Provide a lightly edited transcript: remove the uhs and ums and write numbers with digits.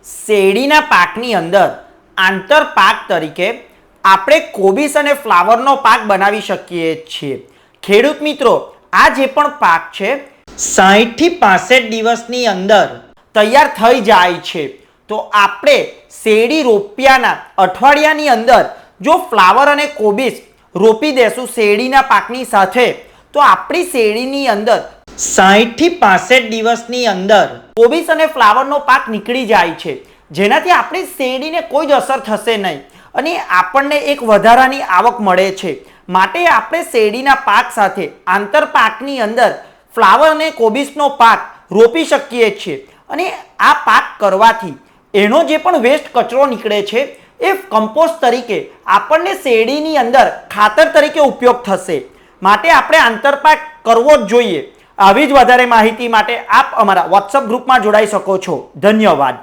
શેરડીના પાકની અંદર આંતર પાક તરીકે આપણે કોબીસ અને ફ્લાવરનો પાક બનાવી શકીએ છીએ। ખેડૂત મિત્રો, આ જે પણ પાક છે 60 થી 65 દિવસની અંદર તૈયાર થઈ જાય છે। તો આપણે શેરડી રોપ્યાના અઠવાડિયાની અંદર જો ફ્લાવર અને કોબીસ રોપી દેશું શેરડીના પાકની સાથે, તો આપણી શેરડીની અંદર 60 થી 65 દિવસની અંદર કોબીસ અને ફ્લાવરનો પાક નીકળી જાય છે, જેનાથી આપણી શેરડીને કોઈ જ અસર થશે નહીં અને આપણને એક વધારાની આવક મળે છે। માટે આપણે શેરડીના પાક સાથે આંતર પાકની અંદર ફ્લાવર અને કોબીસનો પાક રોપી શકીએ છીએ અને આ પાક કરવાથી એનો જે પણ વેસ્ટ કચરો નીકળે છે એ કમ્પોસ્ટ તરીકે આપણને શેરડીની અંદર ખાતર તરીકે ઉપયોગ થશે। માટે આપણે આંતરપાક કરવો જ જોઈએ। આવી જ વધારે માહિતી માટે આપ અમારા વોટ્સઅપ ગ્રુપમાં જોડાઈ શકો છો। ધન્યવાદ।